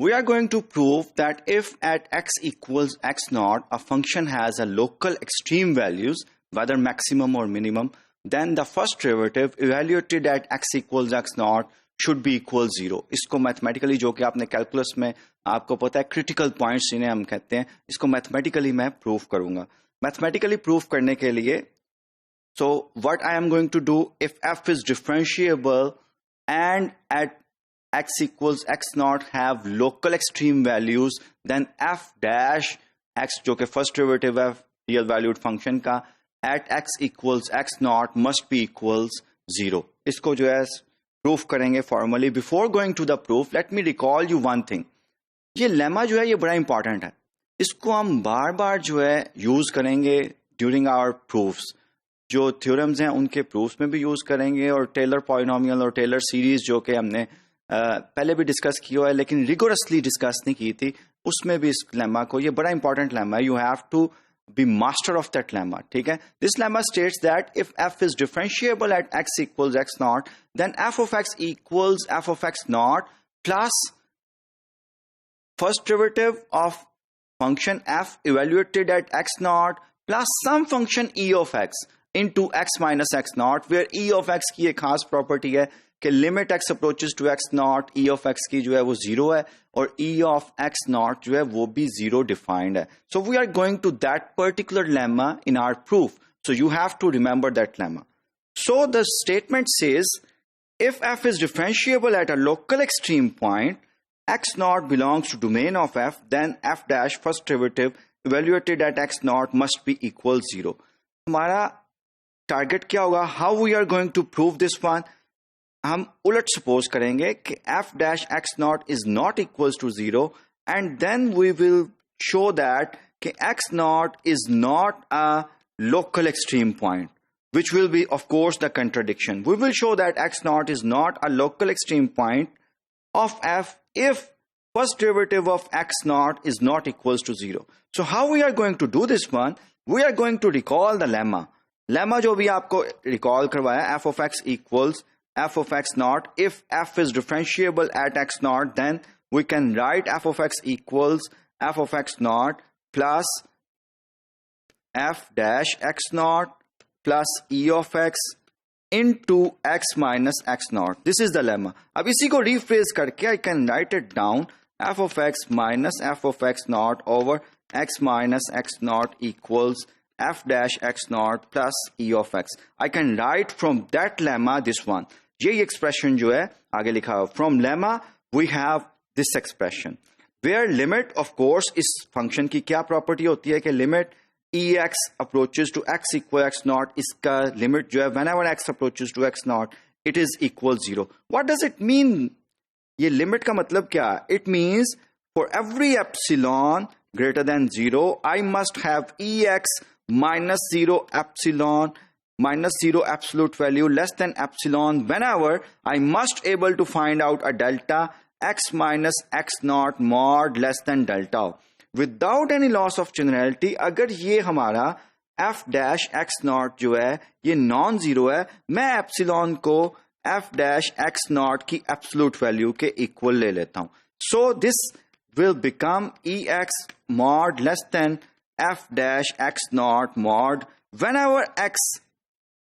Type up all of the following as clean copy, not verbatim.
We are going to prove that if at x equals x naught, a function has a local extreme values, whether maximum or minimum, then the first derivative evaluated at x equals x naught should be equal 0. इसको mathematically, जो कि आपने calculus में आपको पता है critical points जिन्हें हम कहते हैं, इसको मैथमेटिकली मैं प्रूफ करूंगा. मैथमेटिकली प्रूफ करने के लिए so what I am going to do, if f is differentiable and at x equals x naught have local extreme values, then f dash x, जो कि first derivative है real valued function का, at x equals x naught must be equals 0. इसको जो है proof करेंगे formally. Before going to the proof, let me recall you one thing. ये lemma जो है ये बड़ा इंपॉर्टेंट है. इसको हम बार बार जो है यूज करेंगे ड्यूरिंग आवर प्रूफ्स. जो थ्योरम्स हैं उनके प्रूफ्स में भी यूज करेंगे, और टेलर पॉलिनोमियल और टेलर सीरीज जो कि हमने पहले भी डिस्कस किया है लेकिन रिगोरसली डिस्कस नहीं की थी, उसमें भी इस लेमा को, ये बड़ा इंपॉर्टेंट लेमा है. You have to be master of that lemma. ठीक है. This lemma states that if f is differentiable at x equals x naught, then f of x equals f of x naught plus first derivative of function f evaluated at x naught plus some function e of x into x minus x naught, where e of x की एक खास property है कि limit x approaches to x not, e of x की जो है वो 0 है और e of x नॉट जो है वो भी 0 डिफाइंड है. So we are going to that particular lemma in our proof, so you have to remember that lemma. So the statement says if f is differentiable at a local extreme point, x naught belongs to domain of f, then f dash first derivative evaluated at x naught must be equal 0. हमारा target क्या होगा? How we are going to prove this one? हम उलट suppose करेंगे कि f dash x naught is not equals to 0, and then we will show that कि x naught is not a local extreme point, which will be of course the contradiction. We will show that x naught is not a local extreme point of f if first derivative of x naught is not equals to 0. So how we are going to do this one? We are going to recall the lemma. Lemma जो भी आपको recall करवाया, f of x equals f of x naught. If f is differentiable at x naught, then we can write f of x equals f of x naught plus f dash x naught plus e of x into x minus x naught. This is the lemma. अब इसी को rephrase करके I can write it down, f of x minus f of x naught over x minus x naught equals f dash x naught plus e of x. I can write from that lemma this one. ये expression जो है आगे लिखा है. From lemma we have this expression where limit, of course इस function की क्या property होती है कि limit e x approaches to x equal x not, इसका लिमिट जो है whenever x approaches to x not it is equal 0. What does it mean? ये लिमिट का मतलब क्या है? It means for every epsilon greater than 0 I must have e x minus 0 epsilon minus 0 absolute value less than epsilon whenever I must able to find out a delta x minus x naught mod less than delta without any loss of generality. अगर ये हमारा f dash x naught जो है ये non zero है, मैं epsilon को f dash x naught की absolute value के इक्वल ले लेता हूं. So this will become ex mod less than f dash x naught mod whenever x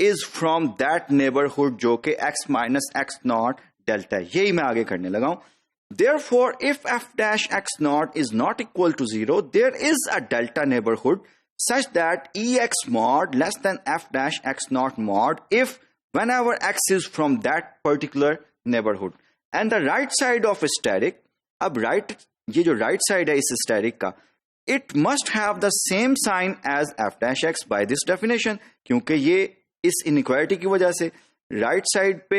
is from that neighborhood जो कि x minus x naught delta है. यही मैं आगे करने लगा हूं. Therefore, if f dash x naught is not equal to 0, there is a delta neighborhood such that ex mod less than f dash x naught mod if whenever x is from that particular neighborhood. And the right side of static, अब right, ये जो right side है इस static का, it must have the same sign as f dash x by this definition, क्योंकि ये इस inequality की वजह से राइट साइड पे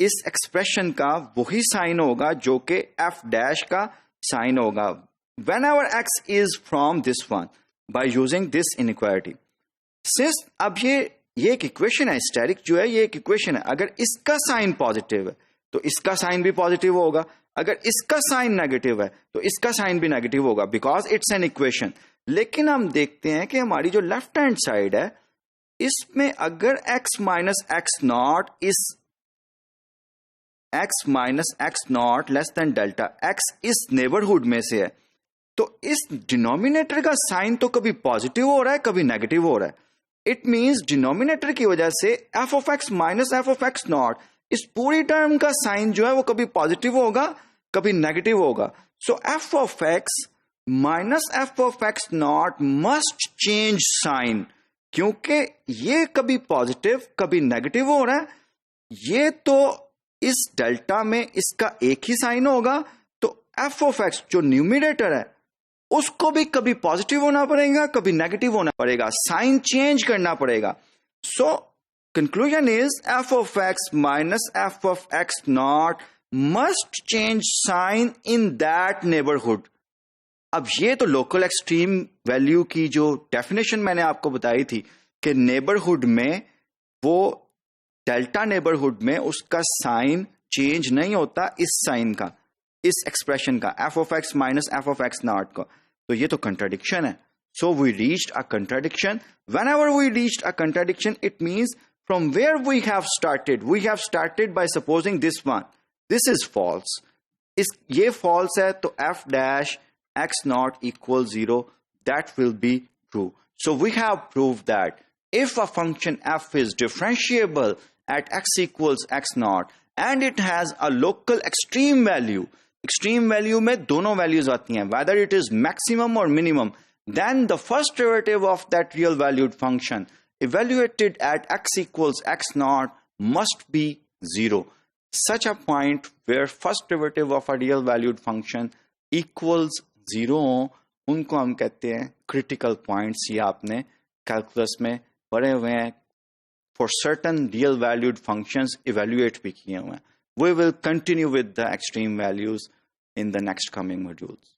इस एक्सप्रेशन का वही साइन होगा जो कि f डैश का साइन होगा whenever x is from this one by using this inequality. Since अब ये एक इक्वेशन है, स्टैटिक जो है ये एक इक्वेशन है. अगर इसका साइन पॉजिटिव है तो इसका साइन भी पॉजिटिव होगा, अगर इसका साइन नेगेटिव है तो इसका साइन भी नेगेटिव होगा, बिकॉज इट्स एन इक्वेशन. लेकिन हम देखते हैं कि हमारी जो लेफ्ट हैंड साइड है इसमें अगर x माइनस एक्स नॉट इस x minus x not less than delta x इस नेबरहुड में से है, तो इस डिनोमिनेटर का साइन तो कभी पॉजिटिव हो रहा है कभी नेगेटिव हो रहा है. इट मींस डिनोमिनेटर की वजह से f of x minus f of x not, इस पूरी टर्म का साइन जो है वो कभी पॉजिटिव होगा कभी नेगेटिव होगा. So f of x minus f of x not must change sign, क्योंकि ये कभी पॉजिटिव कभी नेगेटिव हो रहा है. ये तो इस डेल्टा में इसका एक ही साइन होगा, तो f ऑफ x जो न्यूमिनेटर है उसको भी कभी पॉजिटिव होना पड़ेगा कभी नेगेटिव होना पड़ेगा, साइन चेंज करना पड़ेगा. So conclusion is f of x minus f of x not must change sign in that neighbourhood. अब ये तो लोकल एक्सट्रीम वैल्यू की जो डेफिनेशन मैंने आपको बताई थी कि नेबरहुड में, वो डेल्टा नेबरहुड में उसका साइन चेंज नहीं होता इस साइन का, इस एक्सप्रेशन का f of x minus f of x not का. तो ये तो कंट्राडिक्शन है. So we reached a contradiction. Whenever we reached a contradiction it means from where we have started by supposing this one, this is false. ये false है तो f dash x not equals 0, that will be true. So we have proved that if a function f is differentiable at x equals x naught and it has a local extreme value में दोनों values आती हैं, whether it is maximum or minimum, then the first derivative of that real valued function evaluated at x equals x naught must be 0. Such a point where first derivative of a real valued function equals 0 उनको हम कहते हैं critical points. ये आपने calculus में पढ़े हुए हैं, for certain real valued functions evaluate भी किए हुए हैं. We will continue with the extreme values in the next coming modules.